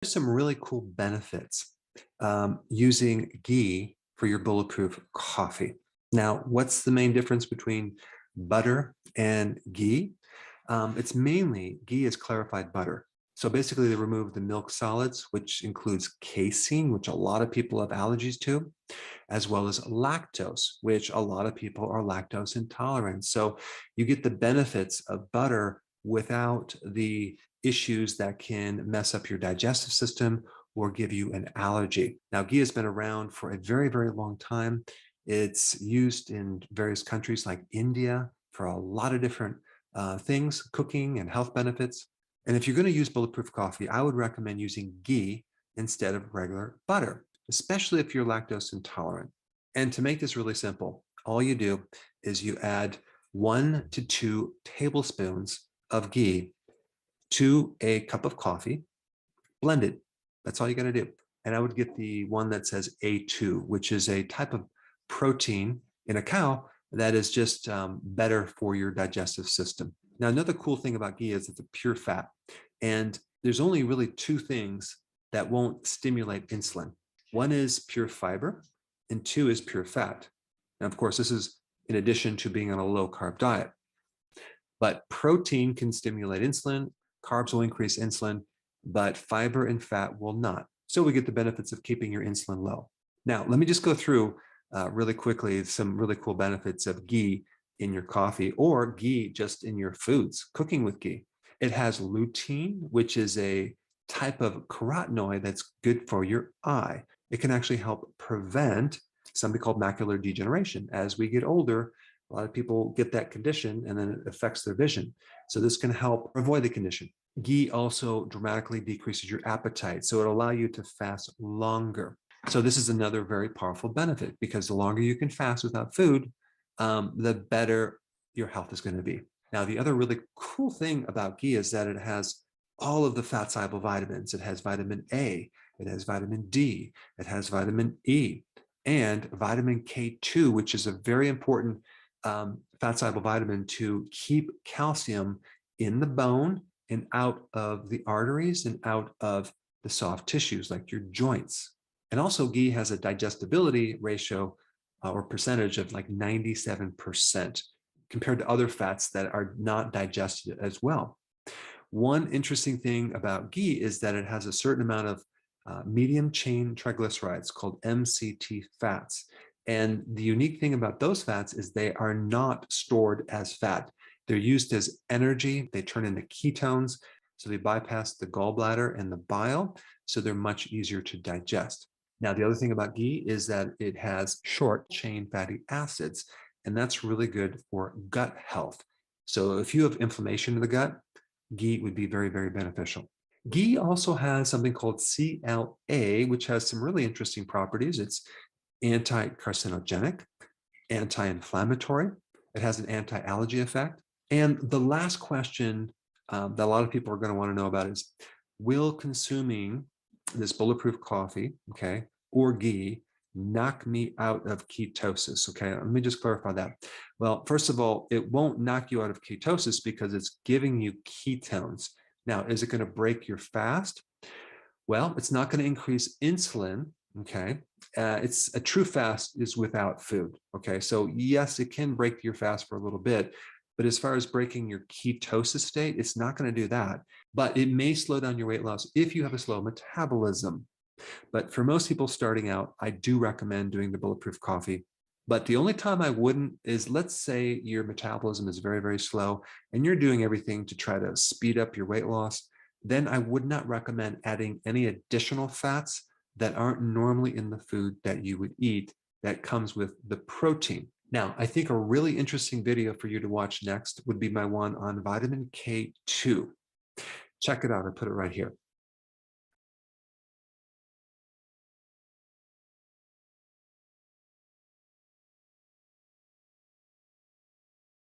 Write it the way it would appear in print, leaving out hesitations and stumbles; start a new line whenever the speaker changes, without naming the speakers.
There's some really cool benefits using ghee for your bulletproof coffee. Now, what's the main difference between butter and ghee? It's mainly ghee is clarified butter. So basically, they remove the milk solids, which includes casein, which a lot of people have allergies to, as well as lactose, which a lot of people are lactose intolerant. So you get the benefits of butter without the issues that can mess up your digestive system or give you an allergy. Now, ghee has been around for a very, very long time. It's used in various countries like India for a lot of different things, cooking and health benefits. And if you're going to use bulletproof coffee, I would recommend using ghee instead of regular butter, especially if you're lactose intolerant. And to make this really simple, all you do is you add 1 to 2 tablespoons of ghee to a cup of coffee, blend it. That's all you got to do. And I would get the one that says A2, which is a type of protein in a cow that is just better for your digestive system. Now, another cool thing about ghee is it's a pure fat. And there's only really two things that won't stimulate insulin. One is pure fiber, and two is pure fat. Now, of course, this is in addition to being on a low carb diet. But protein can stimulate insulin, carbs will increase insulin, but fiber and fat will not. So we get the benefits of keeping your insulin low. Now, let me just go through really quickly some really cool benefits of ghee in your coffee or ghee just in your foods, cooking with ghee. It has lutein, which is a type of carotenoid that's good for your eye. It can actually help prevent something called macular degeneration. As we get older, a lot of people get that condition and then it affects their vision. So this can help avoid the condition. Ghee also dramatically decreases your appetite, so it'll allow you to fast longer. So this is another very powerful benefit because the longer you can fast without food, the better your health is going to be. Now, the other really cool thing about ghee is that it has all of the fat-soluble vitamins. It has vitamin A, it has vitamin D, it has vitamin E, and vitamin K2, which is a very important fat-soluble vitamin to keep calcium in the bone and out of the arteries and out of the soft tissues like your joints. And also ghee has a digestibility ratio or percentage of like 97% compared to other fats that are not digested as well. One interesting thing about ghee is that it has a certain amount of medium chain triglycerides called MCT fats. And the unique thing about those fats is they are not stored as fat. They're used as energy. They turn into ketones. So they bypass the gallbladder and the bile. So they're much easier to digest. Now, the other thing about ghee is that it has short chain fatty acids, and that's really good for gut health. So if you have inflammation in the gut, ghee would be very, very beneficial. Ghee also has something called CLA, which has some really interesting properties. It's anti-carcinogenic, anti-inflammatory. It has an anti-allergy effect. And the last question that a lot of people are going to want to know about is, will consuming this bulletproof coffee, okay, or ghee knock me out of ketosis? Okay, let me just clarify that. Well, first of all, it won't knock you out of ketosis because it's giving you ketones. Now, is it going to break your fast? Well, it's not going to increase insulin. Okay, it's a true fast is without food. Okay, so yes, it can break your fast for a little bit, but as far as breaking your ketosis state, it's not going to do that. But it may slow down your weight loss if you have a slow metabolism. But for most people starting out, I do recommend doing the bulletproof coffee. But the only time I wouldn't is, let's say your metabolism is very, very slow and you're doing everything to try to speed up your weight loss, then I would not recommend adding any additional fats that aren't normally in the food that you would eat that comes with the protein. Now, I think a really interesting video for you to watch next would be my one on vitamin K2. Check it out. I put it right here.